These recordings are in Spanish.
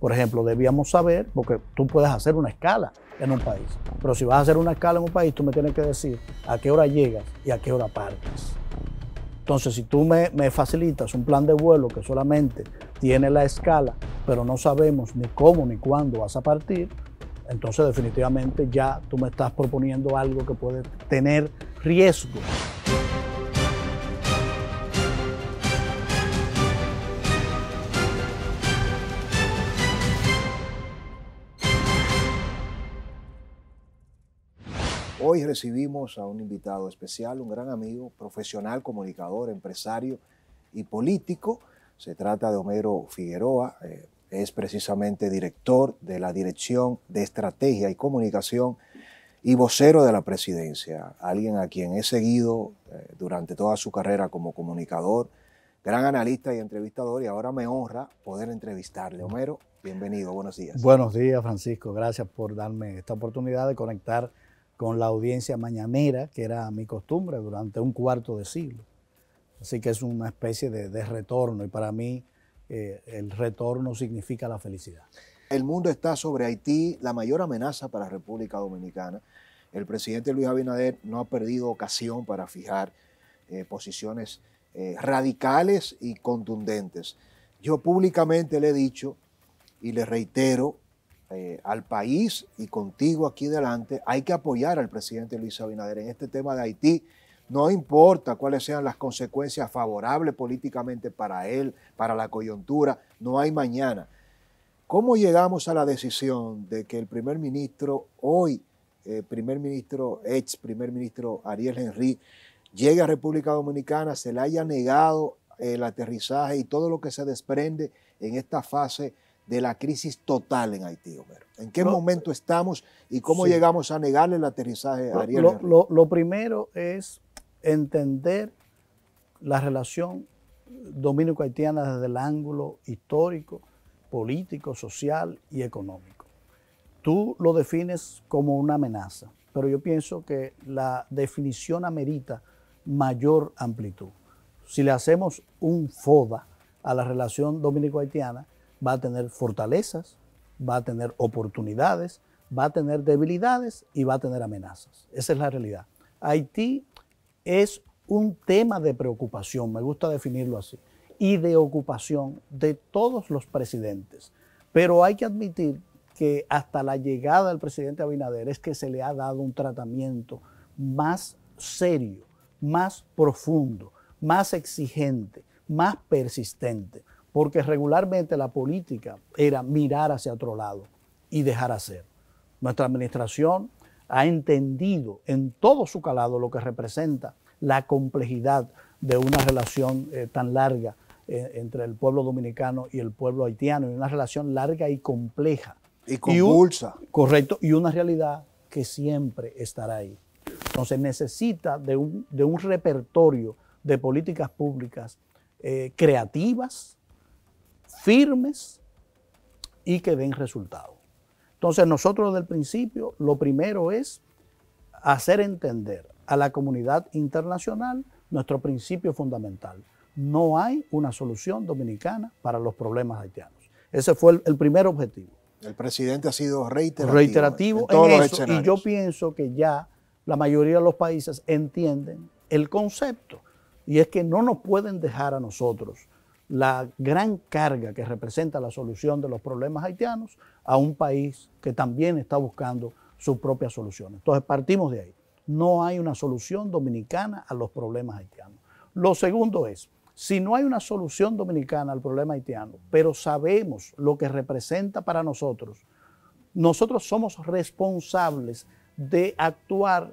Por ejemplo, debíamos saber, porque tú puedes hacer una escala en un país, pero si vas a hacer una escala en un país, tú me tienes que decir a qué hora llegas y a qué hora partes. Entonces, si tú me facilitas un plan de vuelo que solamente tiene la escala, pero no sabemos ni cómo ni cuándo vas a partir, entonces definitivamente ya tú me estás proponiendo algo que puede tener riesgo. Hoy recibimos a un invitado especial, un gran amigo, profesional, comunicador, empresario y político. Se trata de Homero Figueroa, es precisamente director de la Dirección de Estrategia y Comunicación y vocero de la presidencia, alguien a quien he seguido durante toda su carrera como comunicador, gran analista y entrevistador, y ahora me honra poder entrevistarle. Homero, bienvenido, buenos días. Buenos días, Francisco, gracias por darme esta oportunidad de conectar con la audiencia mañanera, que era mi costumbre durante un cuarto de siglo. Así que es una especie de retorno, y para mí el retorno significa la felicidad. El mundo está sobre Haití, la mayor amenaza para la República Dominicana. El presidente Luis Abinader no ha perdido ocasión para fijar posiciones radicales y contundentes. Yo públicamente le he dicho y le reitero al país y contigo aquí delante, hay que apoyar al presidente Luis Abinader en este tema de Haití. No importa cuáles sean las consecuencias favorables políticamente para él, para la coyuntura, no hay mañana. ¿Cómo llegamos a la decisión de que el primer ministro, hoy ex primer ministro Ariel Henry, llegue a República Dominicana, se le haya negado el aterrizaje y todo lo que se desprende en esta fase de la crisis total en Haití, Homero? ¿En qué momento estamos y cómo llegamos a negarle el aterrizaje a Ariel Henry? Lo primero es entender la relación dominico-haitiana desde el ángulo histórico, político, social y económico. Tú lo defines como una amenaza, pero yo pienso que la definición amerita mayor amplitud. Si le hacemos un FODA a la relación dominico-haitiana, va a tener fortalezas, va a tener oportunidades, va a tener debilidades y va a tener amenazas. Esa es la realidad. Haití es un tema de preocupación, me gusta definirlo así, y de ocupación de todos los presidentes. Pero hay que admitir que hasta la llegada del presidente Abinader es que se le ha dado un tratamiento más serio, más profundo, más exigente, más persistente, porque regularmente la política era mirar hacia otro lado y dejar hacer. Nuestra administración ha entendido en todo su calado lo que representa la complejidad de una relación tan larga entre el pueblo dominicano y el pueblo haitiano, y una relación larga y compleja. Y convulsa. Correcto, y una realidad que siempre estará ahí. Entonces necesita de un repertorio de políticas públicas creativas, firmes y que den resultados. Entonces nosotros desde el principio lo primero es hacer entender a la comunidad internacional nuestro principio fundamental. No hay una solución dominicana para los problemas haitianos. Ese fue el primer objetivo. El presidente ha sido reiterativo en todos los escenarios. Y yo pienso que ya la mayoría de los países entienden el concepto, y es que no nos pueden dejar a nosotros la gran carga que representa la solución de los problemas haitianos a un país que también está buscando sus propias soluciones. Entonces partimos de ahí. No hay una solución dominicana a los problemas haitianos. Lo segundo es, si no hay una solución dominicana al problema haitiano, pero sabemos lo que representa para nosotros, nosotros somos responsables de actuar,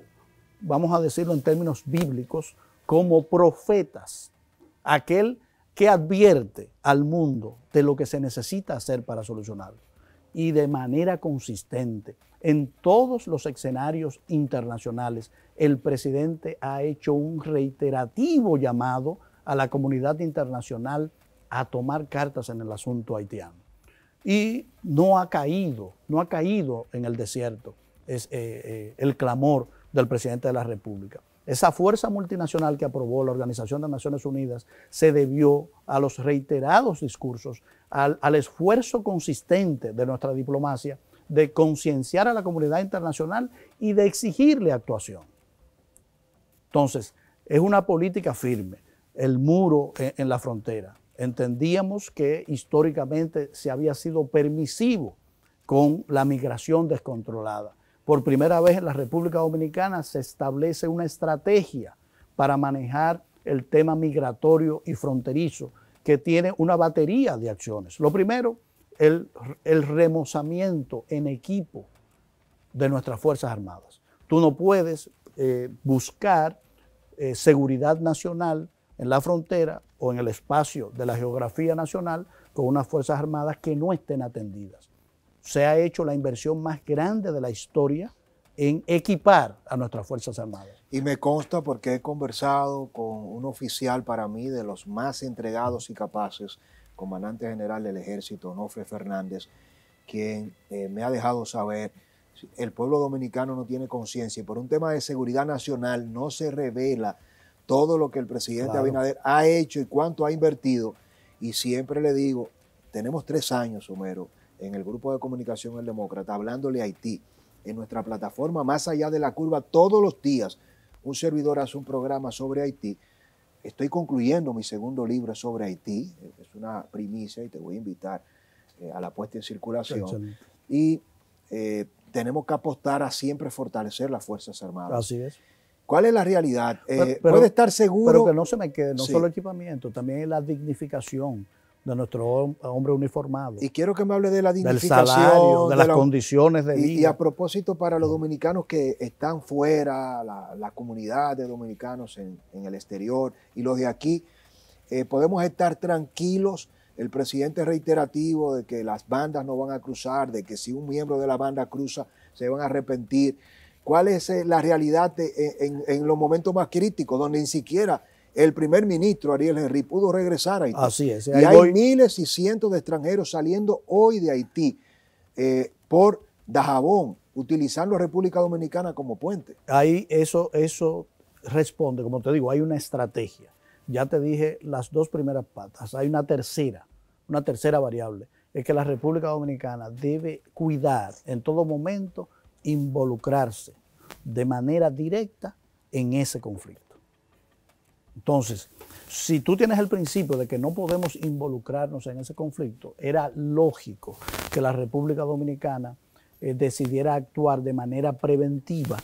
vamos a decirlo en términos bíblicos, como profetas, aquel que advierte al mundo de lo que se necesita hacer para solucionarlo. Y de manera consistente, en todos los escenarios internacionales, el presidente ha hecho un reiterativo llamado a la comunidad internacional a tomar cartas en el asunto haitiano. Y no ha caído en el desierto el clamor del presidente de la República. Esa fuerza multinacional que aprobó la Organización de Naciones Unidas se debió a los reiterados discursos, al esfuerzo consistente de nuestra diplomacia de concienciar a la comunidad internacional y de exigirle actuación. Entonces, es una política firme. El muro en la frontera. Entendíamos que históricamente se había sido permisivo con la migración descontrolada. Por primera vez en la República Dominicana se establece una estrategia para manejar el tema migratorio y fronterizo que tiene una batería de acciones. Lo primero, el remozamiento en equipo de nuestras Fuerzas Armadas. Tú no puedes buscar seguridad nacional en la frontera o en el espacio de la geografía nacional con unas Fuerzas Armadas que no estén atendidas. Se ha hecho la inversión más grande de la historia en equipar a nuestras Fuerzas Armadas. Y me consta porque he conversado con un oficial para mí de los más entregados y capaces, comandante general del Ejército, Onofre Fernández, quien me ha dejado saber, el pueblo dominicano no tiene conciencia y por un tema de seguridad nacional no se revela todo lo que el presidente Abinader ha hecho y cuánto ha invertido. Y siempre le digo, tenemos 3 años, Homero, en el grupo de comunicación El Demócrata, hablándole a Haití. En nuestra plataforma, Más Allá de la Curva, todos los días, un servidor hace un programa sobre Haití. Estoy concluyendo mi segundo libro sobre Haití. Es una primicia y te voy a invitar a la puesta en circulación. Excelente. Y tenemos que apostar a siempre fortalecer las Fuerzas Armadas. Así es. ¿Cuál es la realidad? ¿Puede estar seguro? Pero que no se me quede, no solo equipamiento, también la dignificación de nuestro hombre uniformado. Y quiero que me hable de la dignificación. Del salario, de las condiciones de vida. Y a propósito, para los dominicanos que están fuera, la comunidad de dominicanos en el exterior y los de aquí, podemos estar tranquilos. El presidente es reiterativo de que las bandas no van a cruzar, de que si un miembro de la banda cruza, se van a arrepentir. ¿Cuál es la realidad en los momentos más críticos, donde ni siquiera el primer ministro Ariel Henry pudo regresar a Haití? Así es. Y hay miles y cientos de extranjeros saliendo hoy de Haití por Dajabón, utilizando a República Dominicana como puente. Ahí eso responde, como te digo, hay una estrategia. Ya te dije las 2 primeras patas. Hay una tercera variable. Es que la República Dominicana debe cuidar en todo momento, involucrarse de manera directa en ese conflicto. Entonces, si tú tienes el principio de que no podemos involucrarnos en ese conflicto, era lógico que la República Dominicana decidiera actuar de manera preventiva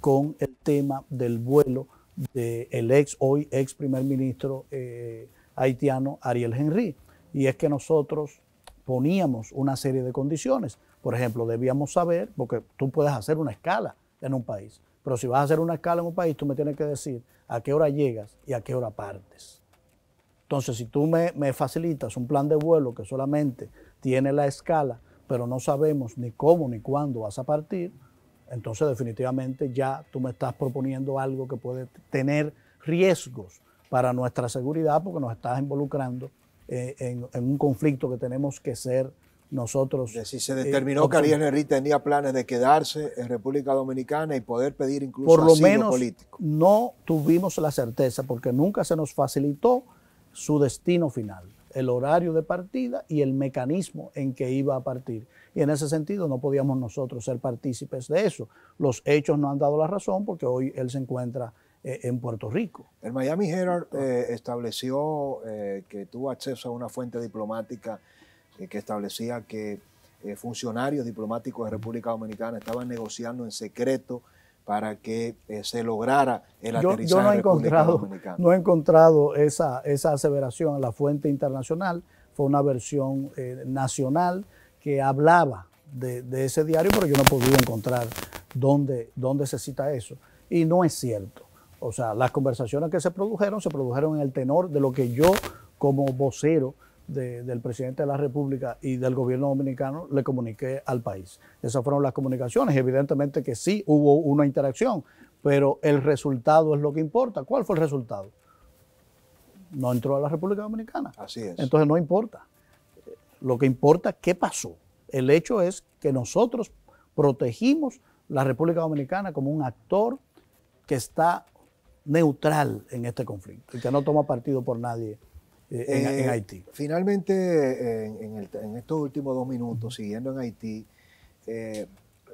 con el tema del vuelo del hoy ex primer ministro haitiano Ariel Henry. Y es que nosotros poníamos una serie de condiciones. Por ejemplo, debíamos saber, porque tú puedes hacer una escala en un país, pero si vas a hacer una escala en un país, tú me tienes que decir a qué hora llegas y a qué hora partes. Entonces, si tú me facilitas un plan de vuelo que solamente tiene la escala, pero no sabemos ni cómo ni cuándo vas a partir, entonces definitivamente ya tú me estás proponiendo algo que puede tener riesgos para nuestra seguridad porque nos estás involucrando en un conflicto que tenemos que ser nosotros. Si se determinó que Ariel Henry tenía planes de quedarse en República Dominicana y poder pedir incluso por lo asilo menos político. No tuvimos la certeza porque nunca se nos facilitó su destino final, el horario de partida y el mecanismo en que iba a partir. Y en ese sentido no podíamos nosotros ser partícipes de eso. Los hechos nos han dado la razón porque hoy él se encuentra en Puerto Rico. El Miami Herald estableció que tuvo acceso a una fuente diplomática que establecía que funcionarios diplomáticos de República Dominicana estaban negociando en secreto para que se lograra el aterrizaje yo no en República Dominicana. No he encontrado esa aseveración en la fuente internacional. Fue una versión nacional que hablaba de ese diario, pero yo no he podido encontrar dónde se cita eso. Y no es cierto. O sea, las conversaciones que se produjeron en el tenor de lo que yo, como vocero del presidente de la República y del gobierno dominicano, le comuniqué al país. Esas fueron las comunicaciones. Evidentemente que sí hubo una interacción, pero el resultado es lo que importa. ¿Cuál fue el resultado? No entró a la República Dominicana. Así es. Entonces no importa. Lo que importa es qué pasó. El hecho es que nosotros protegimos la República Dominicana como un actor que está neutral en este conflicto y que no toma partido por nadie en Haití. Finalmente, en estos últimos 2 minutos, siguiendo en Haití,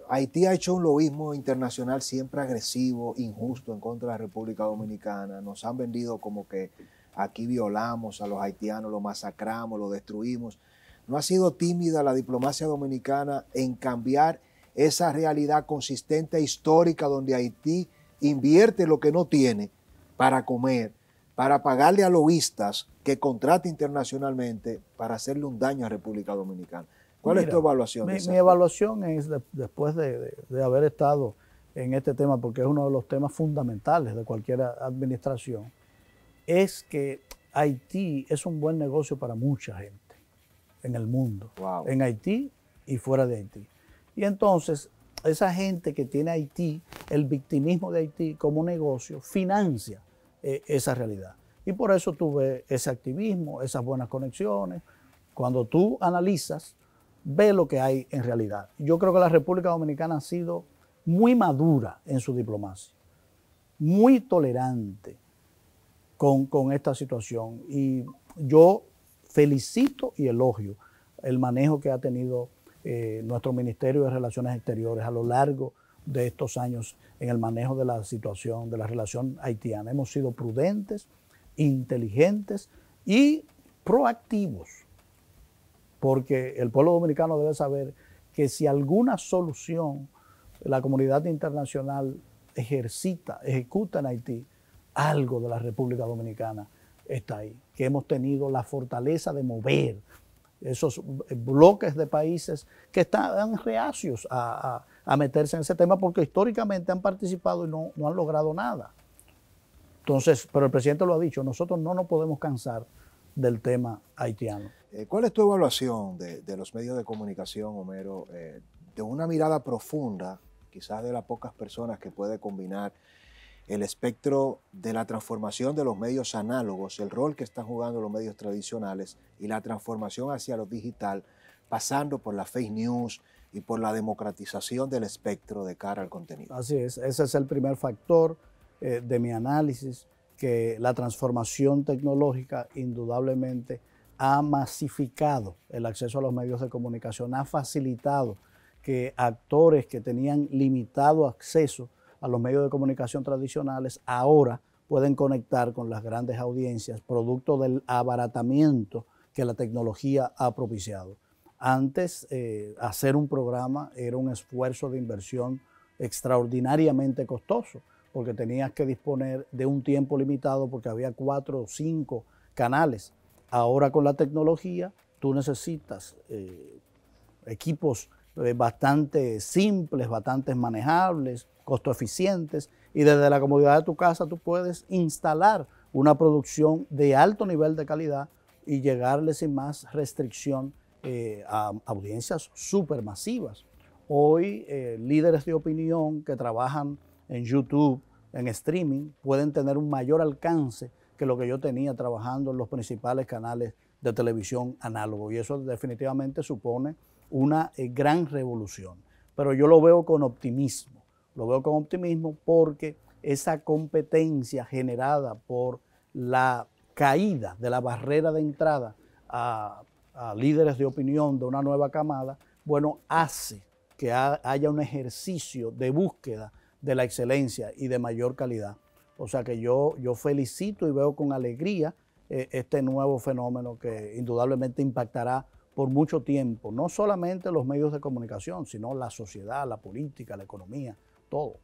Haití ha hecho un lobismo internacional siempre agresivo, injusto en contra de la República Dominicana. Nos han vendido como que aquí violamos a los haitianos, los masacramos, los destruimos. ¿No ha sido tímida la diplomacia dominicana en cambiar esa realidad consistente e histórica donde Haití invierte lo que no tiene para comer, para pagarle a lobistas que contrata internacionalmente para hacerle un daño a República Dominicana? ¿Cuál es tu evaluación? Mi evaluación es, después de haber estado en este tema, porque es uno de los temas fundamentales de cualquier administración, es que Haití es un buen negocio para mucha gente en el mundo, en Haití y fuera de Haití. Y entonces, esa gente que tiene Haití, el victimismo de Haití como negocio, financia esa realidad. Y por eso tú ves ese activismo, esas buenas conexiones. Cuando tú analizas, ves lo que hay en realidad. Yo creo que la República Dominicana ha sido muy madura en su diplomacia, muy tolerante con esta situación. Y yo felicito y elogio el manejo que ha tenido nuestro Ministerio de Relaciones Exteriores a lo largo de estos años en el manejo de la situación, de la relación haitiana. Hemos sido prudentes, inteligentes y proactivos, porque el pueblo dominicano debe saber que si alguna solución la comunidad internacional ejecuta en Haití, algo de la República Dominicana está ahí, que hemos tenido la fortaleza de mover esos bloques de países que están reacios a meterse en ese tema porque históricamente han participado y no han logrado nada. Entonces, pero el presidente lo ha dicho, nosotros no nos podemos cansar del tema haitiano. ¿Cuál es tu evaluación de los medios de comunicación, Homero, de una mirada profunda, quizás de las pocas personas que puede combinar el espectro de la transformación de los medios análogos, el rol que están jugando los medios tradicionales y la transformación hacia lo digital, pasando por la fake news y por la democratización del espectro de cara al contenido? Así es, ese es el primer factor de mi análisis, que la transformación tecnológica indudablemente ha masificado el acceso a los medios de comunicación, ha facilitado que actores que tenían limitado acceso a los medios de comunicación tradicionales ahora pueden conectar con las grandes audiencias, producto del abaratamiento que la tecnología ha propiciado. Antes, hacer un programa era un esfuerzo de inversión extraordinariamente costoso, porque tenías que disponer de un tiempo limitado porque había 4 o 5 canales. Ahora con la tecnología tú necesitas equipos bastante simples, bastante manejables, costo eficientes, y desde la comodidad de tu casa tú puedes instalar una producción de alto nivel de calidad y llegarle sin más restricción a audiencias supermasivas. Hoy líderes de opinión que trabajan en YouTube, en streaming, pueden tener un mayor alcance que lo que yo tenía trabajando en los principales canales de televisión análogo, y eso definitivamente supone una gran revolución. Pero yo lo veo con optimismo. Lo veo con optimismo porque esa competencia generada por la caída de la barrera de entrada a líderes de opinión de una nueva camada, bueno, hace que haya un ejercicio de búsqueda de la excelencia y de mayor calidad. O sea que yo felicito y veo con alegría este nuevo fenómeno que indudablemente impactará por mucho tiempo, no solamente los medios de comunicación, sino la sociedad, la política, la economía, todo.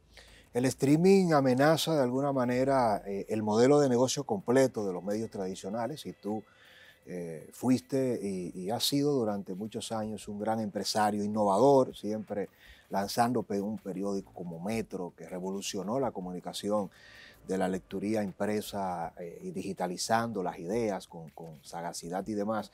El streaming amenaza de alguna manera el modelo de negocio completo de los medios tradicionales, y tú fuiste y has sido durante muchos años un gran empresario innovador, siempre lanzando un periódico como Metro, que revolucionó la comunicación de la lecturía impresa y digitalizando las ideas con sagacidad y demás.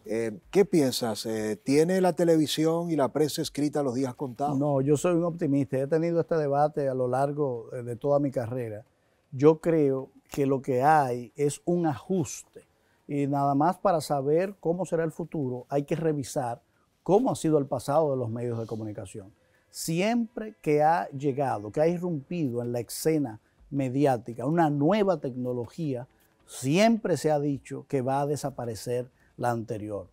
¿Qué piensas? ¿Tiene la televisión y la prensa escrita los días contados? No, yo soy un optimista. He tenido este debate a lo largo de toda mi carrera. Yo creo que lo que hay es un ajuste. Y nada más para saber cómo será el futuro, hay que revisar cómo ha sido el pasado de los medios de comunicación. Siempre que ha llegado, que ha irrumpido en la escena mediática, una nueva tecnología, siempre se ha dicho que va a desaparecer la anterior.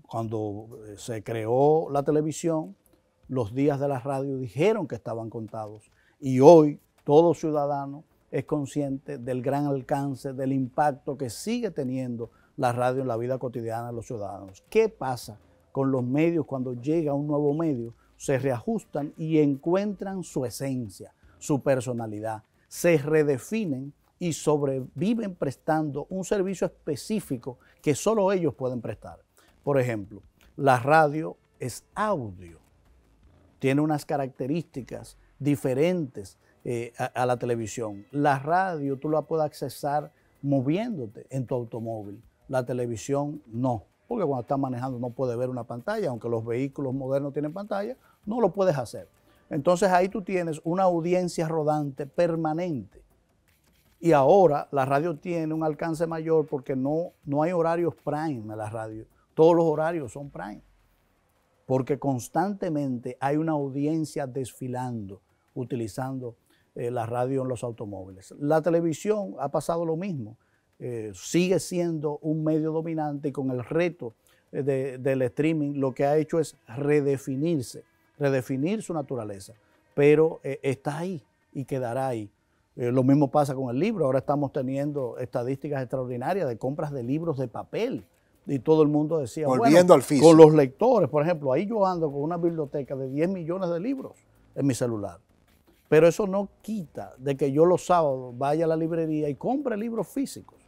Cuando se creó la televisión, los días de la radio dijeron que estaban contados y hoy todo ciudadano es consciente del gran alcance, del impacto que sigue teniendo la radio en la vida cotidiana de los ciudadanos. ¿Qué pasa con los medios cuando llega un nuevo medio? Se reajustan y encuentran su esencia, su personalidad, se redefinen y sobreviven prestando un servicio específico que solo ellos pueden prestar. Por ejemplo, la radio es audio, tiene unas características diferentes a la televisión. La radio tú la puedes accesar moviéndote en tu automóvil, la televisión no, porque cuando estás manejando no puedes ver una pantalla, aunque los vehículos modernos tienen pantalla, no lo puedes hacer. Entonces ahí tú tienes una audiencia rodante permanente. Y ahora la radio tiene un alcance mayor porque no hay horarios prime en la radio. Todos los horarios son prime. Porque constantemente hay una audiencia desfilando, utilizando la radio en los automóviles. La televisión ha pasado lo mismo. Sigue siendo un medio dominante y con el reto del streaming lo que ha hecho es redefinir su naturaleza. Pero está ahí y quedará ahí. Lo mismo pasa con el libro. Ahora estamos teniendo estadísticas extraordinarias de compras de libros de papel. Y todo el mundo decía, volviendo al físico, con los lectores, por ejemplo, ahí yo ando con una biblioteca de 10 millones de libros en mi celular. Pero eso no quita de que yo los sábados vaya a la librería y compre libros físicos.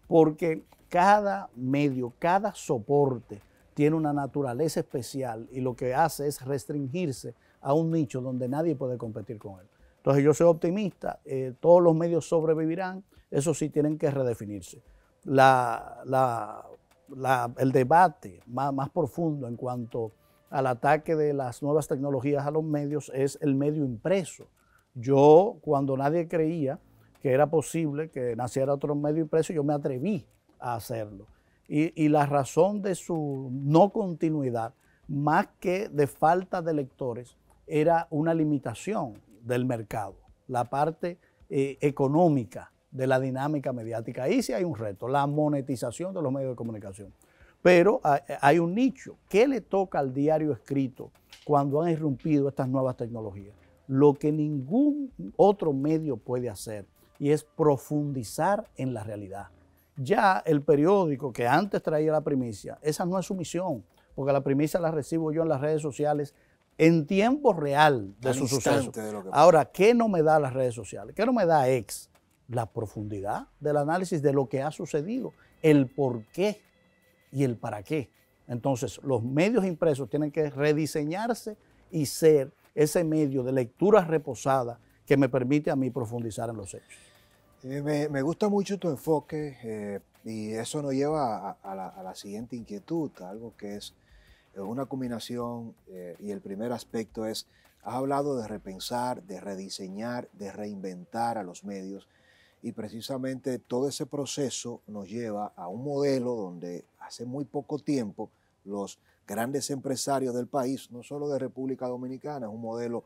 Porque cada medio, cada soporte tiene una naturaleza especial y lo que hace es restringirse a un nicho donde nadie puede competir con él. Entonces yo soy optimista, todos los medios sobrevivirán, eso sí tienen que redefinirse. El debate más profundo en cuanto al ataque de las nuevas tecnologías a los medios es el medio impreso. Yo, cuando nadie creía que era posible que naciera otro medio impreso, yo me atreví a hacerlo. Y la razón de su no continuidad, más que de falta de lectores, era una limitación del mercado, la parte económica de la dinámica mediática. Ahí sí hay un reto, la monetización de los medios de comunicación. Pero hay un nicho. ¿Qué le toca al diario escrito cuando han irrumpido estas nuevas tecnologías? Lo que ningún otro medio puede hacer, y es profundizar en la realidad. Ya el periódico que antes traía la primicia, esa no es su misión, porque la primicia la recibo yo en las redes sociales en tiempo real de su suceso. Ahora, ¿qué no me da las redes sociales? ¿Qué no me da X? La profundidad del análisis de lo que ha sucedido, el por qué y el para qué. Entonces, los medios impresos tienen que rediseñarse y ser ese medio de lectura reposada que me permite a mí profundizar en los hechos. Me gusta mucho tu enfoque y eso nos lleva a la siguiente inquietud, algo que es una combinación y el primer aspecto es, has hablado de repensar, de rediseñar, de reinventar a los medios y precisamente todo ese proceso nos lleva a un modelo donde hace muy poco tiempo los grandes empresarios del país, no solo de República Dominicana, es un modelo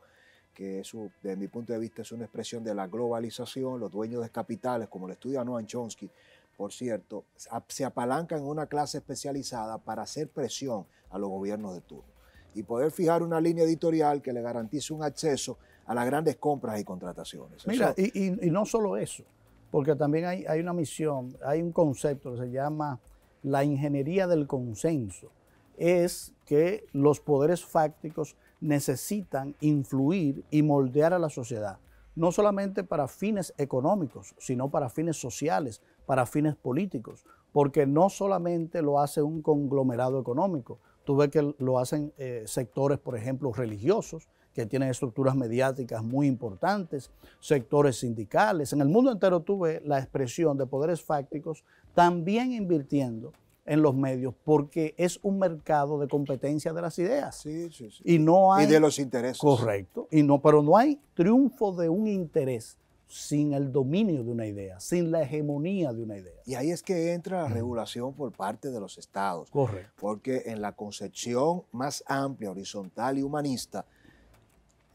que desde mi punto de vista es una expresión de la globalización, los dueños de capitales, como lo estudia Noam Chomsky, por cierto, se apalancan en una clase especializada para hacer presión a los gobiernos de turno y poder fijar una línea editorial que le garantice un acceso a las grandes compras y contrataciones. Mira, y no solo eso, porque también hay una misión, hay un concepto que se llama la ingeniería del consenso. Es que los poderes fácticos necesitan influir y moldear a la sociedad, no solamente para fines económicos, sino para fines sociales, para fines políticos, porque no solamente lo hace un conglomerado económico, tú ves que lo hacen sectores, por ejemplo, religiosos, que tienen estructuras mediáticas muy importantes, sectores sindicales. En el mundo entero tú ves la expresión de poderes fácticos también invirtiendo en los medios, porque es un mercado de competencia de las ideas. Sí, sí, sí. Y no hay, y de los intereses. Correcto. Pero no hay triunfo de un interés sin el dominio de una idea, sin la hegemonía de una idea. Y ahí es que entra la regulación por parte de los estados. Correcto. Porque en la concepción más amplia, horizontal y humanista,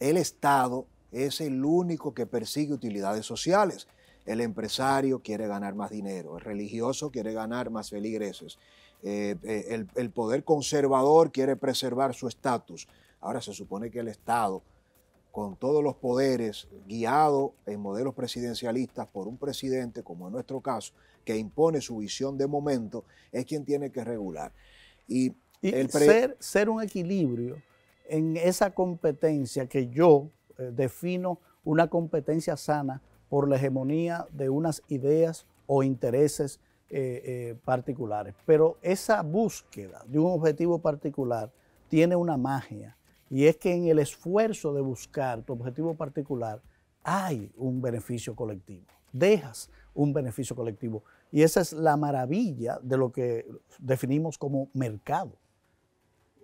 el Estado es el único que persigue utilidades sociales. El empresario quiere ganar más dinero, el religioso quiere ganar más feligreses, el poder conservador quiere preservar su estatus. Ahora se supone que el Estado, con todos los poderes, guiado en modelos presidencialistas por un presidente, como en nuestro caso, que impone su visión de momento, es quien tiene que regular. Y ser un equilibrio en esa competencia que yo defino una competencia sana por la hegemonía de unas ideas o intereses particulares. Pero esa búsqueda de un objetivo particular tiene una magia, y es que en el esfuerzo de buscar tu objetivo particular hay un beneficio colectivo, dejas un beneficio colectivo, y esa es la maravilla de lo que definimos como mercado.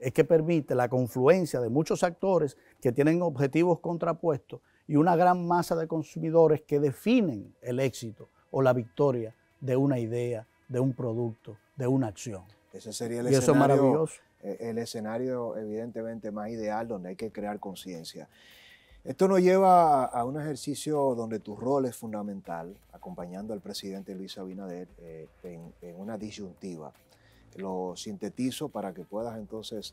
Es que permite la confluencia de muchos actores que tienen objetivos contrapuestos y una gran masa de consumidores que definen el éxito o la victoria de una idea, de un producto, de una acción. Ese sería y eso es maravilloso. El escenario evidentemente más ideal, donde hay que crear conciencia. Esto nos lleva a un ejercicio donde tu rol es fundamental, acompañando al presidente Luis Abinader en una disyuntiva. Lo sintetizo para que puedas entonces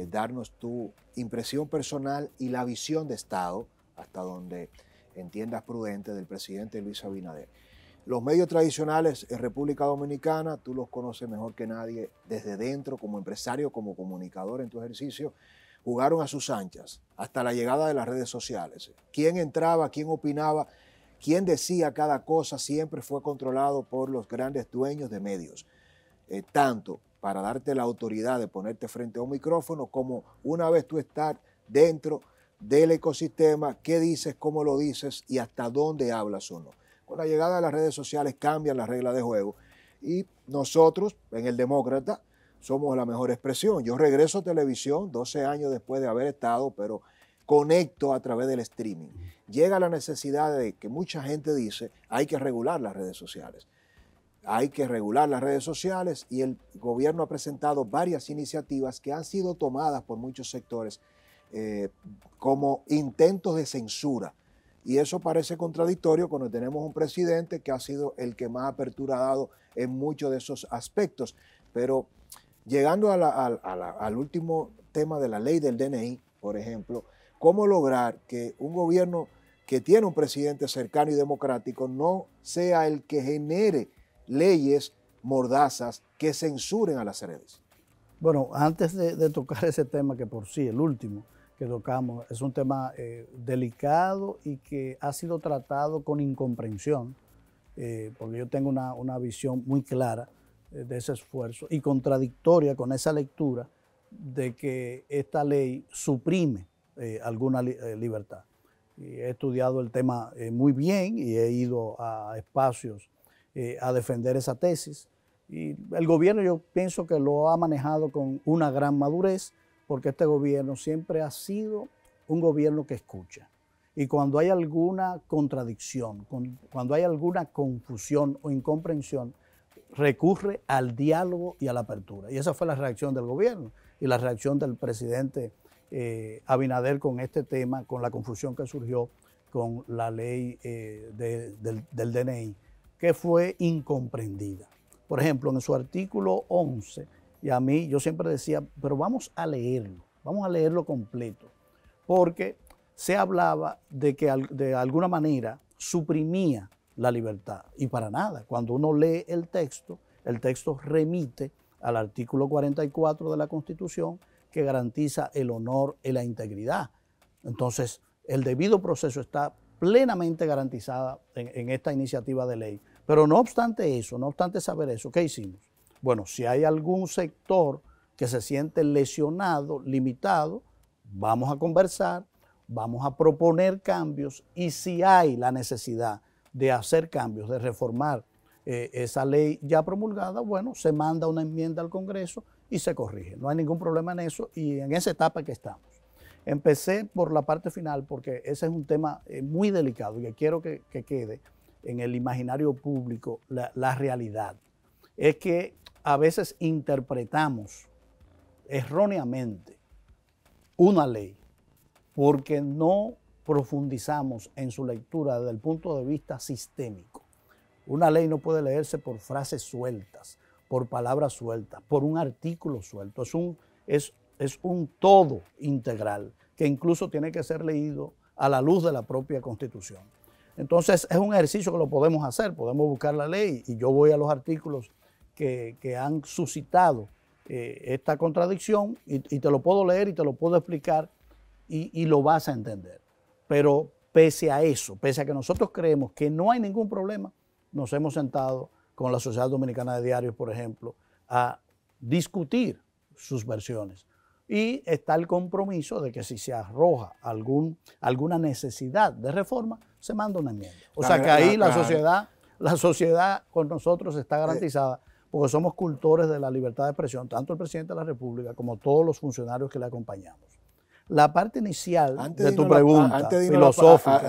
darnos tu impresión personal y la visión de Estado, hasta donde entiendas prudente, del presidente Luis Abinader. Los medios tradicionales en República Dominicana, tú los conoces mejor que nadie, desde dentro, como empresario, como comunicador en tu ejercicio, jugaron a sus anchas hasta la llegada de las redes sociales. Quién entraba, quién opinaba, quién decía cada cosa, siempre fue controlado por los grandes dueños de medios. Tanto para darte la autoridad de ponerte frente a un micrófono, como una vez tú estás dentro del ecosistema, qué dices, cómo lo dices y hasta dónde hablas o no. Con la llegada de las redes sociales cambian las reglas de juego, y nosotros en El Demócrata somos la mejor expresión. Yo regreso a televisión 12 años después de haber estado, pero conecto a través del streaming. Llega la necesidad de que mucha gente dice, hay que regular las redes sociales. Hay que regular las redes sociales, y el gobierno ha presentado varias iniciativas que han sido tomadas por muchos sectores como intentos de censura. Y eso parece contradictorio cuando tenemos un presidente que ha sido el que más apertura ha dado en muchos de esos aspectos. Pero llegando al último tema de la ley del DNI, por ejemplo, ¿cómo lograr que un gobierno que tiene un presidente cercano y democrático no sea el que genere leyes mordazas que censuren a las redes? Bueno, antes de tocar ese tema, que por sí, el último que tocamos, es un tema delicado y que ha sido tratado con incomprensión, porque yo tengo una visión muy clara de ese esfuerzo, y contradictoria con esa lectura de que esta ley suprime alguna libertad. Y he estudiado el tema muy bien y he ido a espacios a defender esa tesis. Y el gobierno, yo pienso que lo ha manejado con una gran madurez, porque este gobierno siempre ha sido un gobierno que escucha. Y cuando hay alguna contradicción, cuando hay alguna confusión o incomprensión, recurre al diálogo y a la apertura. Y esa fue la reacción del gobierno y la reacción del presidente Abinader con este tema, con la confusión que surgió con la ley del DNI, que fue incomprendida. Por ejemplo, en su artículo 11, y a mí yo siempre decía, pero vamos a leerlo completo, porque se hablaba de que de alguna manera suprimía la libertad, y para nada. Cuando uno lee el texto remite al artículo 44 de la Constitución, que garantiza el honor y la integridad. Entonces, el debido proceso está plenamente garantizado en esta iniciativa de ley. Pero no obstante eso, no obstante saber eso, ¿qué hicimos? Bueno, si hay algún sector que se siente lesionado, limitado, vamos a conversar, vamos a proponer cambios, y si hay la necesidad de hacer cambios, de reformar esa ley ya promulgada, bueno, se manda una enmienda al Congreso y se corrige. No hay ningún problema en eso, y en esa etapa que estamos. Empecé por la parte final porque ese es un tema muy delicado y que quiero que quede en el imaginario público la realidad. Es que a veces interpretamos erróneamente una ley porque no profundizamos en su lectura desde el punto de vista sistémico. Una ley no puede leerse por frases sueltas, por palabras sueltas, por un artículo suelto. Es un todo integral que incluso tiene que ser leído a la luz de la propia Constitución. Entonces es un ejercicio que lo podemos hacer, podemos buscar la ley y yo voy a los artículos que han suscitado esta contradicción y te lo puedo leer y te lo puedo explicar y lo vas a entender. Pero pese a eso, pese a que nosotros creemos que no hay ningún problema, nos hemos sentado con la Sociedad Dominicana de Diarios, por ejemplo, a discutir sus versiones. Y está el compromiso de que si se arroja alguna necesidad de reforma, se manda una enmienda. O sea que ahí la sociedad con nosotros está garantizada porque somos cultores de la libertad de expresión, tanto el presidente de la República como todos los funcionarios que le acompañamos. La parte inicial de tu pregunta filosófica,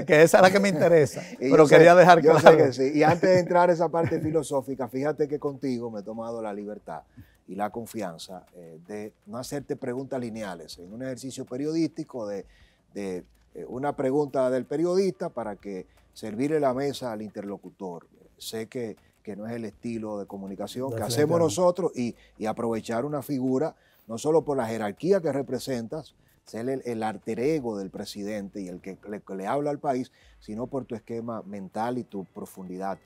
que esa es la que me interesa, pero quería dejar claro. Yo sé que sí. Y antes de entrar a esa parte filosófica, fíjate que contigo me he tomado la libertad y la confianza de no hacerte preguntas lineales, en un ejercicio periodístico de una pregunta del periodista para que servirle la mesa al interlocutor. Sé que no es el estilo de comunicación que hacemos nosotros y aprovechar una figura, no solo por la jerarquía que representas, ser el alter ego del presidente y el que le habla al país, sino por tu esquema mental y tu profundidad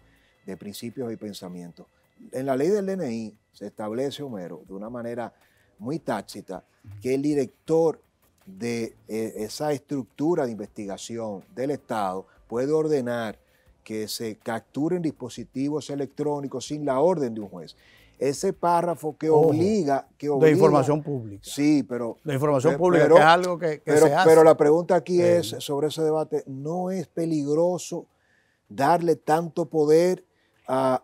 de principios y pensamientos. En la ley del DNI se establece, Homero, de una manera muy tácita, que el director de esa estructura de investigación del Estado puede ordenar que se capturen dispositivos electrónicos sin la orden de un juez. Ese párrafo que obliga... de información pública. Sí, pero... De información pública, que es algo que se hace. Pero la pregunta aquí es, sobre ese debate, ¿no es peligroso darle tanto poder a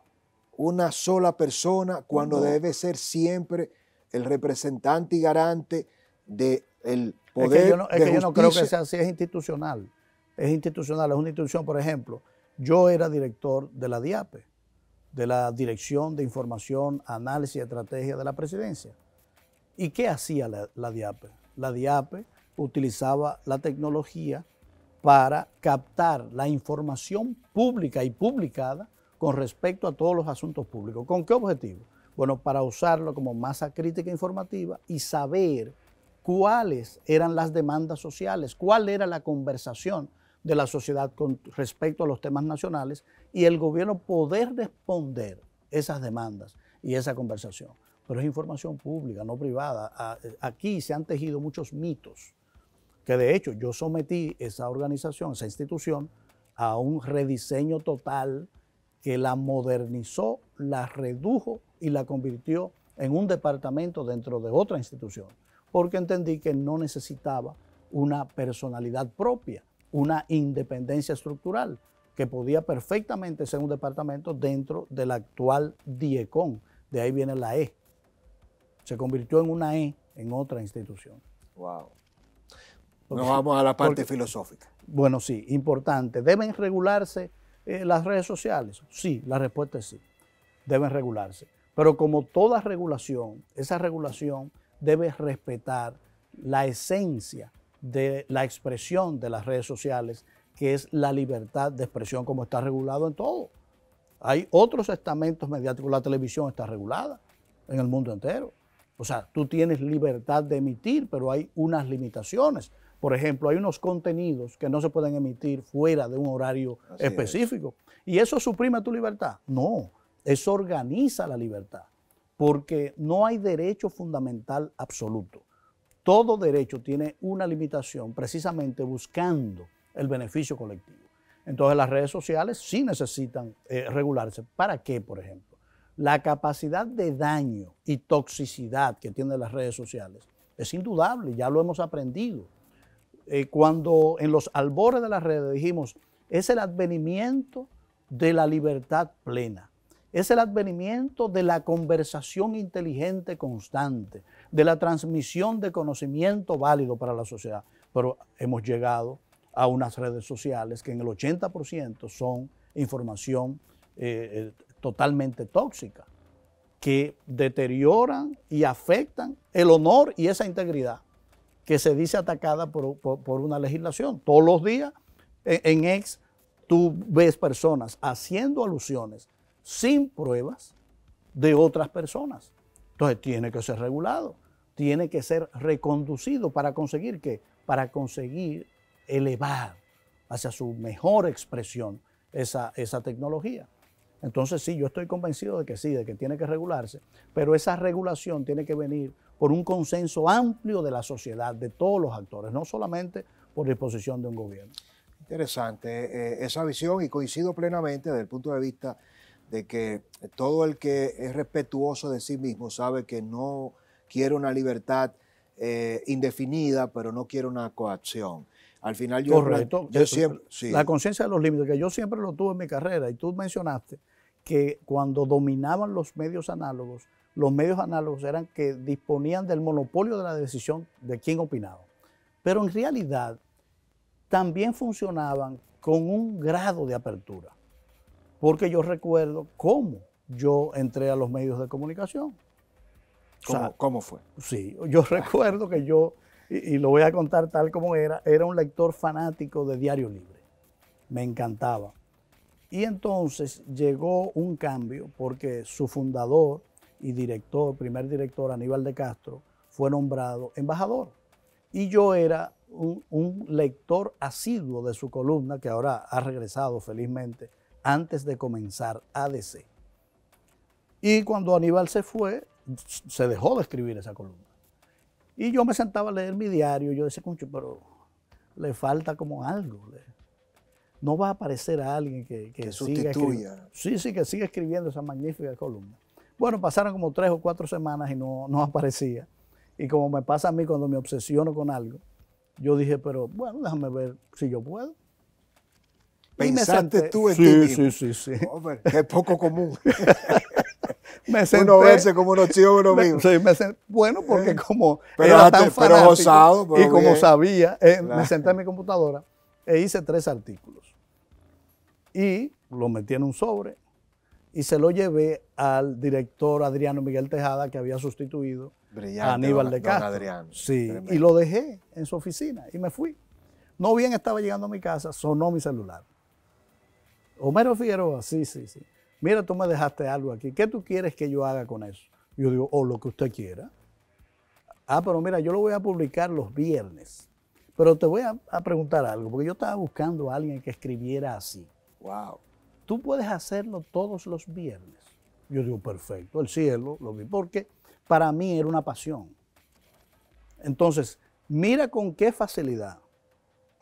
una sola persona cuando debe ser siempre el representante y garante del poder de justicia? Yo no creo que sea así, es institucional. Es institucional, es una institución. Por ejemplo, yo era director de la DIAPE, de la Dirección de Información, Análisis y Estrategia de la Presidencia. ¿Y qué hacía la DIAPE? La DIAPE utilizaba la tecnología para captar la información pública y publicada con respecto a todos los asuntos públicos. ¿Con qué objetivo? Bueno, para usarlo como masa crítica informativa y saber cuáles eran las demandas sociales, cuál era la conversación de la sociedad con respecto a los temas nacionales y el gobierno poder responder esas demandas y esa conversación. Pero es información pública, no privada. Aquí se han tejido muchos mitos, que de hecho yo sometí esa organización, esa institución, a un rediseño total que la modernizó, la redujo y la convirtió en un departamento dentro de otra institución, porque entendí que no necesitaba una personalidad propia, una independencia estructural, que podía perfectamente ser un departamento dentro del actual DIECON. De ahí viene la E. Se convirtió en una E en otra institución. Wow. Nos vamos a la parte filosófica. Bueno, sí, importante. ¿Deben regularse las redes sociales? Sí, la respuesta es sí. Deben regularse. Pero como toda regulación, esa regulación debe respetar la esencia de la expresión de las redes sociales, que es la libertad de expresión como está regulado en todo. Hay otros estamentos mediáticos, la televisión está regulada en el mundo entero. O sea, tú tienes libertad de emitir, pero hay unas limitaciones. Por ejemplo, hay unos contenidos que no se pueden emitir fuera de un horario específico. ¿Y eso suprime tu libertad? No, eso organiza la libertad, porque no hay derecho fundamental absoluto. Todo derecho tiene una limitación precisamente buscando el beneficio colectivo. Entonces las redes sociales sí necesitan regularse. ¿Para qué, por ejemplo? La capacidad de daño y toxicidad que tienen las redes sociales es indudable, ya lo hemos aprendido. Cuando en los albores de las redes dijimos, es el advenimiento de la libertad plena, es el advenimiento de la conversación inteligente constante, de la transmisión de conocimiento válido para la sociedad. Pero hemos llegado a unas redes sociales que en el 80% son información totalmente tóxica, que deterioran y afectan el honor y esa integridad que se dice atacada por una legislación. Todos los días en X tú ves personas haciendo alusiones sin pruebas de otras personas. Entonces tiene que ser regulado, tiene que ser reconducido para conseguir ¿qué? Para conseguir elevar hacia su mejor expresión esa tecnología. Entonces sí, yo estoy convencido de que sí, de que tiene que regularse, pero esa regulación tiene que venir por un consenso amplio de la sociedad, de todos los actores, no solamente por disposición de un gobierno. Interesante esa visión, y coincido plenamente desde el punto de vista de que todo el que es respetuoso de sí mismo sabe que no quiere una libertad indefinida, pero no quiere una coacción. Al final Correcto. yo siempre... Sí. La conciencia de los límites, que yo siempre lo tuve en mi carrera, y tú mencionaste que cuando dominaban los medios análogos eran que disponían del monopolio de la decisión de quién opinaba. Pero en realidad también funcionaban con un grado de apertura, porque yo recuerdo cómo yo entré a los medios de comunicación. ¿Cómo fue? Sí, yo recuerdo que yo, y lo voy a contar tal como era un lector fanático de Diario Libre. Me encantaba. Y entonces llegó un cambio porque su fundador y primer director, Aníbal de Castro, fue nombrado embajador. Y yo era un lector asiduo de su columna, que ahora ha regresado felizmente, antes de comenzar ADC. Y cuando Aníbal se fue, se dejó de escribir esa columna. Y yo me sentaba a leer mi diario, y yo decía, concho, pero le falta como algo. No va a aparecer a alguien que siga escribiendo. Sí, que siga escribiendo esa magnífica columna. Bueno, pasaron como 3 o 4 semanas y no aparecía. Y como me pasa a mí cuando me obsesiono con algo, yo dije, pero bueno, déjame ver si yo puedo. ¿Pensaste tú en ti mismo? Sí. Hombre, qué poco común. Me senté, uno verse como uno tío uno mismo. Sí, bueno, porque como era tan fanático, pero osado, pero y como bien. sabía, Claro. me senté en mi computadora e hice 3 artículos. Y lo metí en un sobre y se lo llevé al director Adriano Miguel Tejada, que había sustituido a Aníbal de Castro. Adriano. Sí, Tremendo. y lo dejé en su oficina y me fui. No bien estaba llegando a mi casa, sonó mi celular. Homero Figueroa, sí. Mira, tú me dejaste algo aquí. ¿Qué tú quieres que yo haga con eso? Yo digo, lo que usted quiera. Pero mira, yo lo voy a publicar los viernes. Pero te voy a preguntar algo, porque yo estaba buscando a alguien que escribiera así. Wow. Tú puedes hacerlo todos los viernes. Yo digo, perfecto, el cielo, lo vi, porque para mí era una pasión. Entonces, mira con qué facilidad.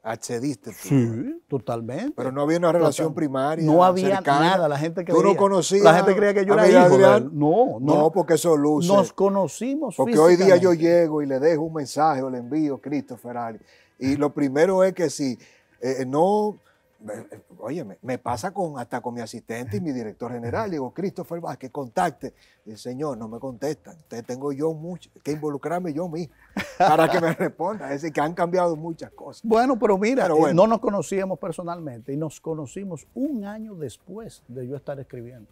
Accediste tú. Sí, totalmente. Pero no había una relación primaria. No había cercana. nada, la gente creía. Tú no conocías. La gente creía que yo era hijo de él. No, porque eso luce. Nos conocimos porque hoy día yo llego y le dejo un mensaje o le envío Christopher Ali. Y lo primero es que si oye, me pasa hasta con mi asistente y mi director general. Digo, Christopher Vázquez, contacte. Y el señor, no me contestan. Entonces tengo yo que involucrarme yo mismo para que me responda. Es decir, que han cambiado muchas cosas. Bueno, pero mira, no nos conocíamos personalmente y nos conocimos un año después de yo estar escribiendo.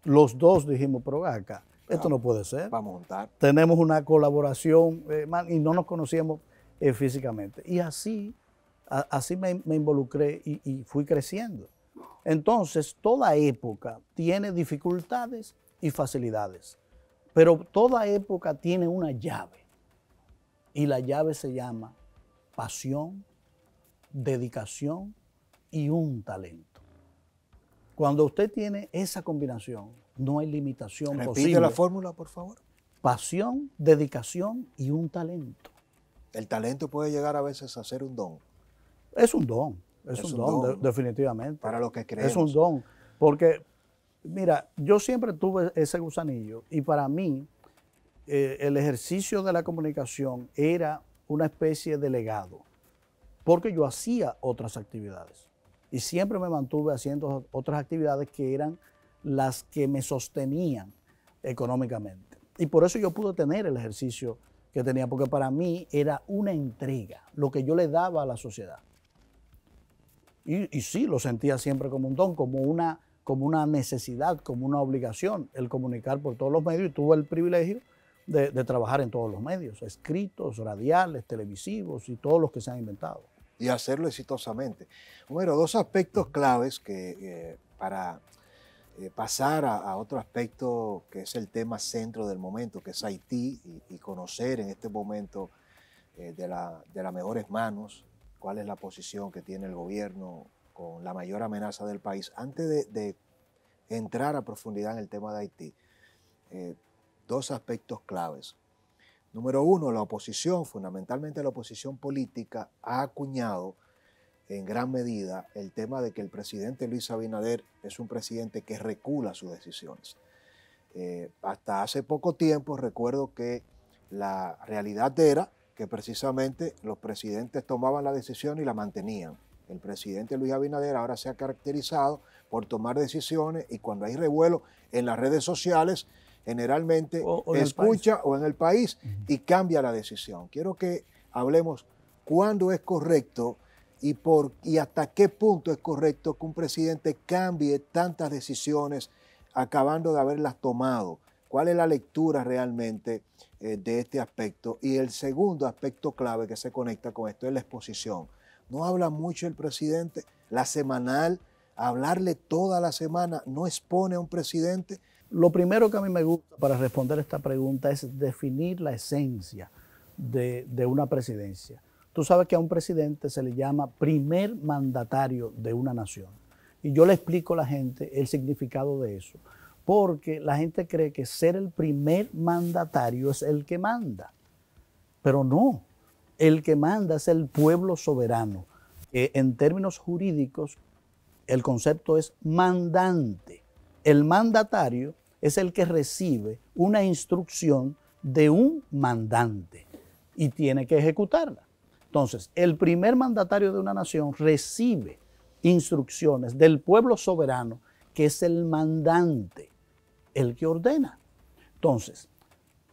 Los dos dijimos, pero acá, esto no puede ser. Para montar. Tenemos una colaboración y no nos conocíamos físicamente. Y así me involucré y fui creciendo. Entonces, toda época tiene dificultades y facilidades, pero toda época tiene una llave. Y la llave se llama pasión, dedicación y un talento. Cuando usted tiene esa combinación, no hay limitación posible. Repite la fórmula, por favor. Pasión, dedicación y un talento. El talento puede llegar a veces a ser un don. Es un don, definitivamente. Para los que creemos. Es un don, porque, mira, yo siempre tuve ese gusanillo y para mí el ejercicio de la comunicación era una especie de legado, porque yo hacía otras actividades y siempre me mantuve haciendo otras actividades que eran las que me sostenían económicamente. Y por eso yo pude tener el ejercicio que tenía, porque para mí era una entrega, lo que yo le daba a la sociedad. Y sí, lo sentía siempre como un don, como una necesidad, como una obligación, el comunicar por todos los medios. Y tuve el privilegio, de trabajar en todos los medios, escritos, radiales, televisivos y todos los que se han inventado. Y hacerlo exitosamente. Bueno, dos aspectos claves que para pasar a otro aspecto que es el tema centro del momento, que es Haití, y conocer en este momento de las mejores manos cuál es la posición que tiene el gobierno con la mayor amenaza del país. Antes de entrar a profundidad en el tema de Haití, dos aspectos claves. Número uno, la oposición, fundamentalmente la oposición política, ha acuñado en gran medida el tema de que el presidente Luis Abinader es un presidente que recula sus decisiones. Hasta hace poco tiempo recuerdo que la realidad era que precisamente los presidentes tomaban la decisión y la mantenían. El presidente Luis Abinader ahora se ha caracterizado por tomar decisiones y cuando hay revuelo en las redes sociales, generalmente escucha o en el país y cambia la decisión. Quiero que hablemos cuándo es correcto y hasta qué punto es correcto que un presidente cambie tantas decisiones acabando de haberlas tomado. ¿Cuál es la lectura realmente de este aspecto? Y el segundo aspecto clave que se conecta con esto es la exposición. No habla mucho el presidente, la semanal, hablarle toda la semana, no expone a un presidente. Lo primero que a mí me gusta para responder esta pregunta es definir la esencia de una presidencia. Tú sabes que a un presidente se le llama primer mandatario de una nación. Y yo le explico a la gente el significado de eso. Porque la gente cree que ser el primer mandatario es el que manda. Pero no, el que manda es el pueblo soberano. En términos jurídicos, el concepto es mandante. El mandatario es el que recibe una instrucción de un mandante y tiene que ejecutarla. Entonces, el primer mandatario de una nación recibe instrucciones del pueblo soberano, que es el mandante, el que ordena. Entonces,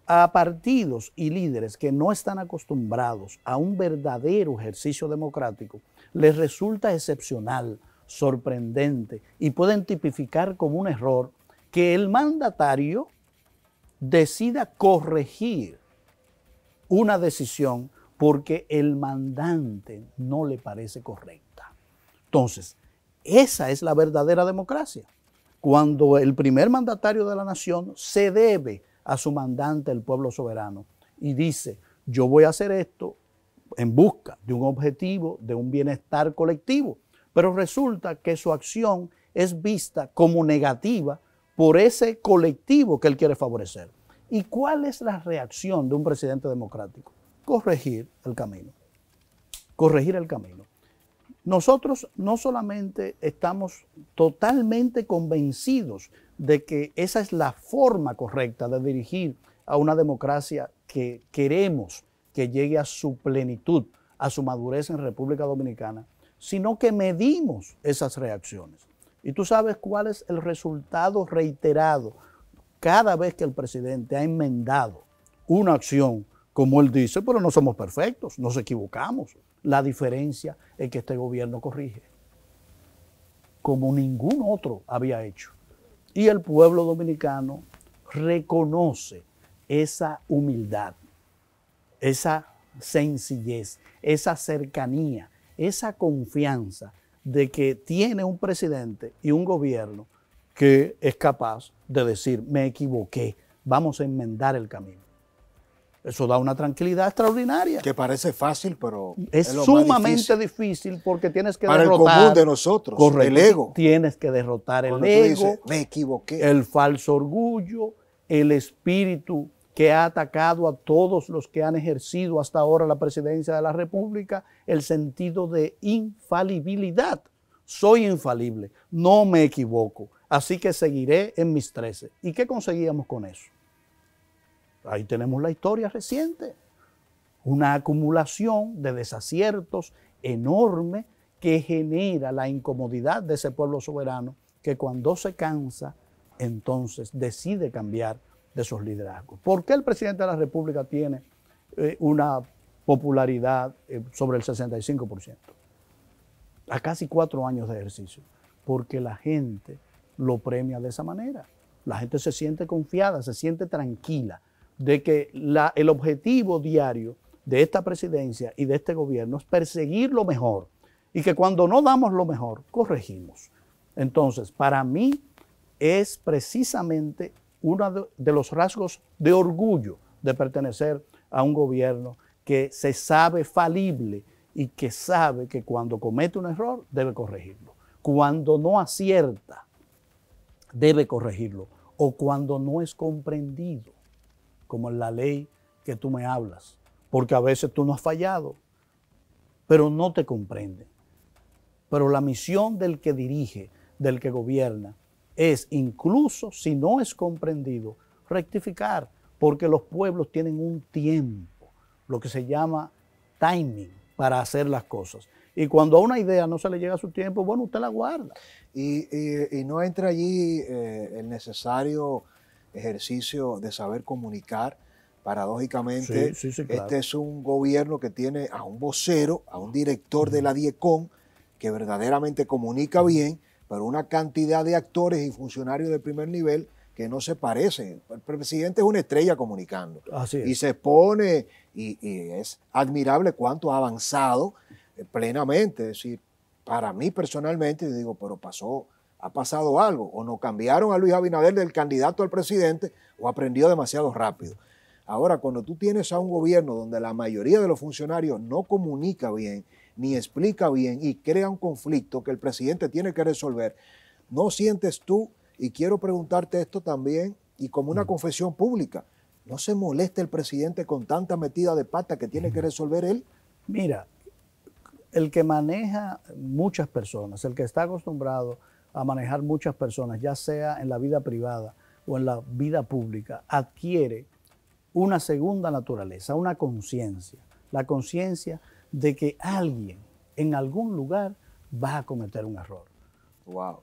a partidos y líderes que no están acostumbrados a un verdadero ejercicio democrático, les resulta excepcional, sorprendente y pueden tipificar como un error que el mandatario decida corregir una decisión porque el mandante no le parece correcta. Entonces, esa es la verdadera democracia. Cuando el primer mandatario de la nación se debe a su mandante, el pueblo soberano, y dice, yo voy a hacer esto en busca de un objetivo, de un bienestar colectivo, pero resulta que su acción es vista como negativa por ese colectivo que él quiere favorecer. ¿Y cuál es la reacción de un presidente democrático? Corregir el camino. Corregir el camino. Nosotros no solamente estamos totalmente convencidos de que esa es la forma correcta de dirigir a una democracia que queremos que llegue a su plenitud, a su madurez en República Dominicana, sino que medimos esas reacciones. Y tú sabes cuál es el resultado reiterado cada vez que el presidente ha enmendado una acción, como él dice, pero no somos perfectos, nos equivocamos. La diferencia es que este gobierno corrige, como ningún otro había hecho. Y el pueblo dominicano reconoce esa humildad, esa sencillez, esa cercanía, esa confianza de que tiene un presidente y un gobierno que es capaz de decir, me equivoqué, vamos a enmendar el camino. Eso da una tranquilidad extraordinaria. Que parece fácil, pero es sumamente difícil porque tienes que derrotar. Para el común de nosotros, correcto, el ego. Tienes que derrotar cuando el ego, dices, me equivoqué. El falso orgullo, el espíritu que ha atacado a todos los que han ejercido hasta ahora la presidencia de la República, el sentido de infalibilidad. Soy infalible, no me equivoco, así que seguiré en mis 13. ¿Y qué conseguíamos con eso? Ahí tenemos la historia reciente, una acumulación de desaciertos enorme que genera la incomodidad de ese pueblo soberano que cuando se cansa, entonces decide cambiar de esos liderazgos. ¿Por qué el presidente de la República tiene una popularidad sobre el 65%? A casi 4 años de ejercicio. Porque la gente lo premia de esa manera. La gente se siente confiada, se siente tranquila. de que el objetivo diario de esta presidencia y de este gobierno es perseguir lo mejor y que cuando no damos lo mejor, corregimos. Entonces, para mí es precisamente uno de los rasgos de orgullo de pertenecer a un gobierno que se sabe falible y que sabe que cuando comete un error debe corregirlo. Cuando no acierta, debe corregirlo. O cuando no es comprendido, como en la ley que tú me hablas. Porque a veces tú no has fallado, pero no te comprenden. Pero la misión del que dirige, del que gobierna, es, incluso si no es comprendido, rectificar, porque los pueblos tienen un tiempo, lo que se llama timing, para hacer las cosas. Y cuando a una idea no se le llega a su tiempo, bueno, usted la guarda. Y no entra allí el necesario ejercicio de saber comunicar. Paradójicamente, Sí, claro. Este es un gobierno que tiene a un vocero, a un director de la DIECON, que verdaderamente comunica bien, pero una cantidad de actores y funcionarios de primer nivel que no se parecen. El presidente es una estrella comunicando. Así es. Y se expone, y es admirable cuánto ha avanzado plenamente. Es decir, para mí personalmente, yo digo, pero ha pasado algo. O no cambiaron a Luis Abinader del candidato al presidente, o aprendió demasiado rápido. Ahora, cuando tú tienes a un gobierno donde la mayoría de los funcionarios no comunica bien, ni explica bien y crea un conflicto que el presidente tiene que resolver, ¿no sientes tú, y quiero preguntarte esto también, y como una confesión pública, no se molesta el presidente con tanta metida de pata que tiene que resolver él? Mira, el que maneja muchas personas, el que está acostumbrado a manejar muchas personas, ya sea en la vida privada o en la vida pública, adquiere una segunda naturaleza, una conciencia, la conciencia de que alguien en algún lugar va a cometer un error. Wow.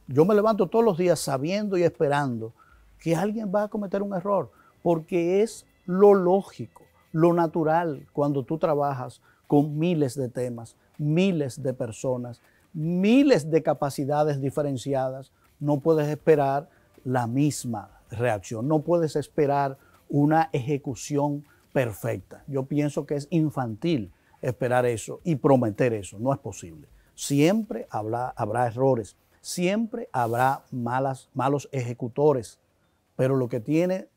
Yo me levanto todos los días sabiendo y esperando que alguien va a cometer un error, porque es lo lógico, lo natural cuando tú trabajas con miles de temas, miles de personas, miles de capacidades diferenciadas. No puedes esperar la misma reacción, no puedes esperar una ejecución perfecta. Yo pienso que es infantil esperar eso y prometer eso, no es posible. Siempre habrá errores, siempre habrá malos ejecutores, pero lo que tiene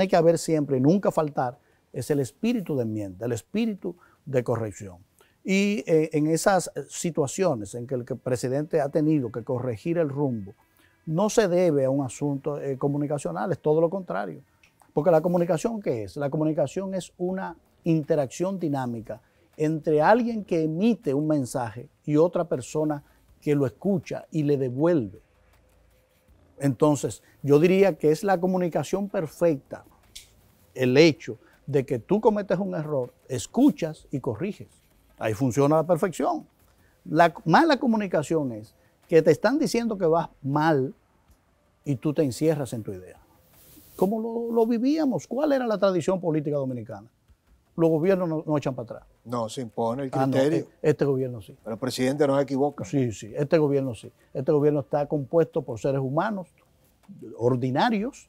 que haber siempre y nunca faltar es el espíritu de enmienda, el espíritu de corrección. Y en esas situaciones en que el presidente ha tenido que corregir el rumbo, no se debe a un asunto comunicacional, es todo lo contrario. Porque la comunicación, ¿qué es? La comunicación es una interacción dinámica entre alguien que emite un mensaje y otra persona que lo escucha y le devuelve. Entonces, yo diría que es la comunicación perfecta, el hecho de que tú cometes un error, escuchas y corriges. Ahí funciona a la perfección. La mala comunicación es que te están diciendo que vas mal y tú te encierras en tu idea. ¿Cómo lo vivíamos? ¿Cuál era la tradición política dominicana? Los gobiernos no echan para atrás. No, se impone el criterio. No, este gobierno sí. Pero el presidente no se equivoca. Sí, este gobierno sí. Este gobierno está compuesto por seres humanos ordinarios,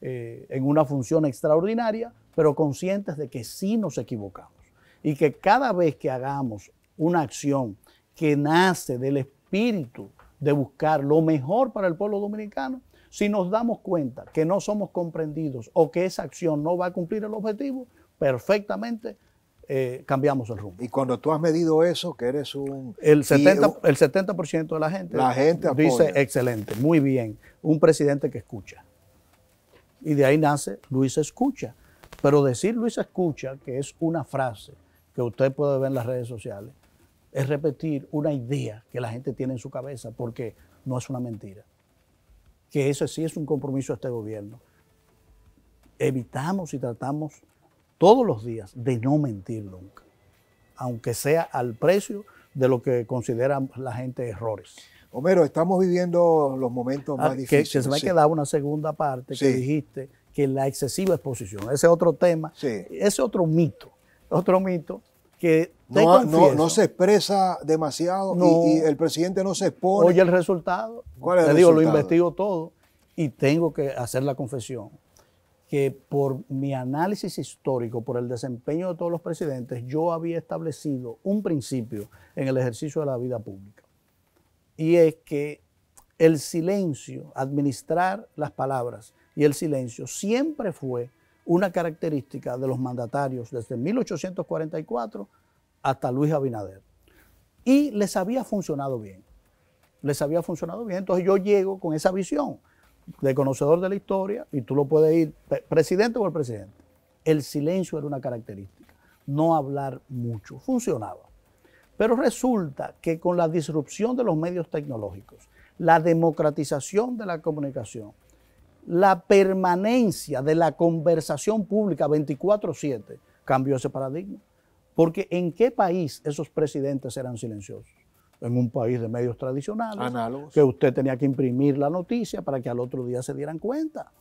en una función extraordinaria, pero conscientes de que sí nos equivocamos. Y que cada vez que hagamos una acción que nace del espíritu de buscar lo mejor para el pueblo dominicano, si nos damos cuenta que no somos comprendidos o que esa acción no va a cumplir el objetivo, perfectamente cambiamos el rumbo. Y cuando tú has medido eso, que eres un... El 70% de la gente dice, apoya. Excelente, muy bien, un presidente que escucha. Y de ahí nace Luis Escucha. Pero decir Luis Escucha, que es una frase que usted puede ver en las redes sociales, es repetir una idea que la gente tiene en su cabeza, porque no es una mentira. Que eso sí es un compromiso de este gobierno. Evitamos y tratamos todos los días de no mentir nunca, aunque sea al precio de lo que considera la gente errores. Homero, estamos viviendo los momentos más difíciles. Que se me ha quedado una segunda parte que dijiste, que la excesiva exposición. Ese es otro tema, ese es otro mito que no se expresa demasiado y el presidente no se expone. Oye el resultado, ¿Cuál es el resultado? Lo investigo todo y tengo que hacer la confesión que por mi análisis histórico, por el desempeño de todos los presidentes, yo había establecido un principio en el ejercicio de la vida pública. Y es que el silencio, administrar las palabras y el silencio siempre fue una característica de los mandatarios desde 1844 hasta Luis Abinader. Y les había funcionado bien. Les había funcionado bien. Entonces yo llego con esa visión de conocedor de la historia, y tú lo puedes ir, presidente o el presidente. El silencio era una característica, no hablar mucho, funcionaba. Pero resulta que con la disrupción de los medios tecnológicos, la democratización de la comunicación, la permanencia de la conversación pública 24/7, cambió ese paradigma. Porque ¿en qué país esos presidentes eran silenciosos? En un país de medios tradicionales, análogos, que usted tenía que imprimir la noticia para que al otro día se dieran cuenta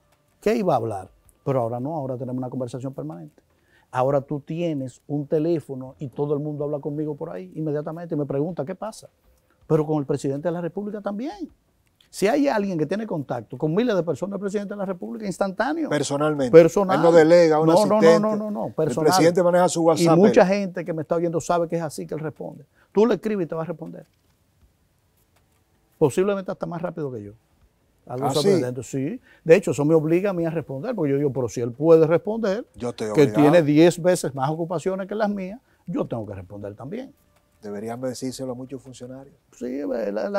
que iba a hablar. Pero ahora no, ahora tenemos una conversación permanente. Ahora tú tienes un teléfono y todo el mundo habla conmigo por ahí inmediatamente y me pregunta qué pasa. Pero con el presidente de la República también. Si hay alguien que tiene contacto con miles de personas, el presidente de la República, instantáneo. Personalmente. Personal. Él no delega a un asistente. No, personal. El presidente maneja su WhatsApp. Y mucha gente que me está oyendo sabe que es así que él responde. Tú le escribes y te va a responder. Posiblemente hasta más rápido que yo. Algo sorprendente, sí. De hecho, eso me obliga a mí a responder, porque yo digo, pero si él puede responder, que tiene 10 veces más ocupaciones que las mías, yo tengo que responder también. Deberían decírselo a muchos funcionarios. Sí,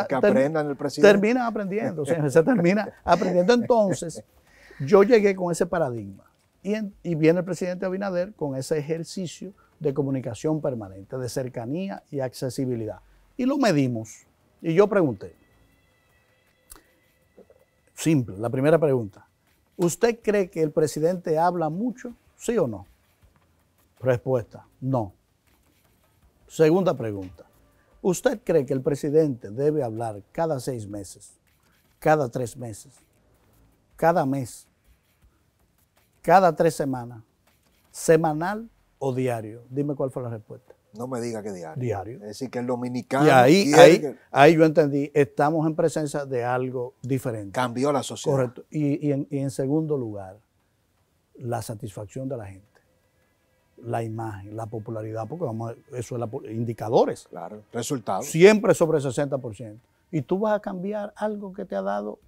que aprendan el presidente. Terminan aprendiendo, se termina aprendiendo. Entonces, yo llegué con ese paradigma y viene el presidente Abinader con ese ejercicio de comunicación permanente, de cercanía y accesibilidad. Y lo medimos. Y yo pregunté, simple, la primera pregunta, ¿usted cree que el presidente habla mucho? ¿Sí o no? Respuesta, no. Segunda pregunta, ¿usted cree que el presidente debe hablar cada 6 meses, cada 3 meses, cada mes, cada 3 semanas, semanal o diario? Dime cuál fue la respuesta. No me diga que diario. Diario. Es decir, que el dominicano... Y ahí yo entendí, estamos en presencia de algo diferente. Cambió la sociedad. Correcto. Y en segundo lugar, la satisfacción de la gente. La imagen, la popularidad, porque eso es indicadores. Claro, resultados. Siempre sobre el 60%. Y tú vas a cambiar algo que te ha dado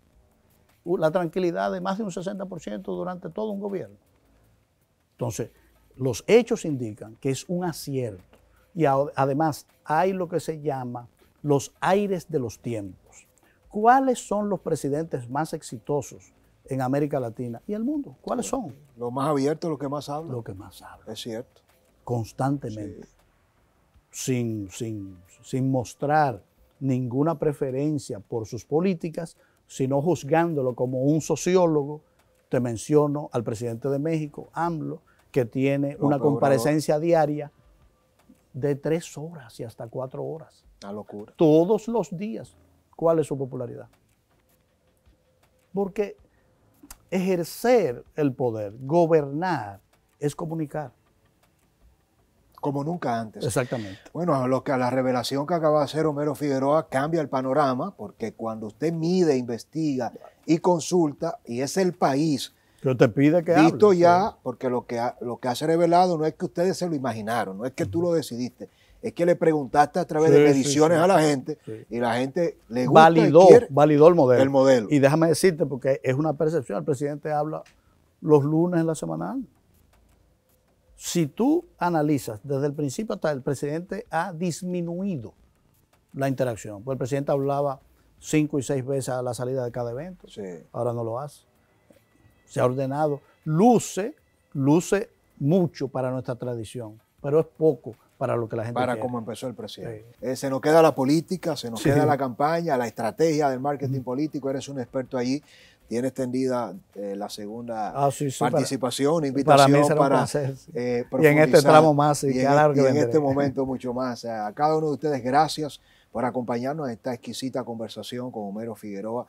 la tranquilidad de más de un 60% durante todo un gobierno. Entonces, los hechos indican que es un acierto. Y además hay lo que se llama los aires de los tiempos. ¿Cuáles son los presidentes más exitosos en América Latina y el mundo? ¿Cuáles son? Los más abiertos, los que más hablan. Los que más hablan. Es cierto. Constantemente. Sí. Sin mostrar ninguna preferencia por sus políticas, sino juzgándolo como un sociólogo. Te menciono al presidente de México, AMLO, que tiene una comparecencia diaria de 3 horas y hasta 4 horas. Una locura. Todos los días. ¿Cuál es su popularidad? Porque ejercer el poder, gobernar, es comunicar. Como nunca antes. Exactamente. Bueno, la revelación que acaba de hacer Homero Figueroa cambia el panorama, porque cuando usted mide, investiga y consulta, y es el país que te pide que visto hable, ya, sí. Porque lo que hace revelado no es que ustedes se lo imaginaron, no es que tú lo decidiste, es que le preguntaste a través de mediciones a la gente, y la gente le gusta validó el modelo. El modelo. Y déjame decirte, porque es una percepción, el presidente habla los lunes en la semanal. Si tú analizas desde el principio hasta el presidente ha disminuido la interacción, pues el presidente hablaba 5 y 6 veces a la salida de cada evento, ahora no lo hace. Se ha ordenado, luce mucho para nuestra tradición, pero es poco para lo que la gente quiere. Para cómo empezó el presidente. Se nos queda la política, se nos queda la campaña, la estrategia del marketing político. Eres un experto allí. Tienes tendida la segunda participación, invitación para profundizar. Y en este tramo más. Y en este momento mucho más. A cada uno de ustedes, gracias por acompañarnos en esta exquisita conversación con Homero Figueroa.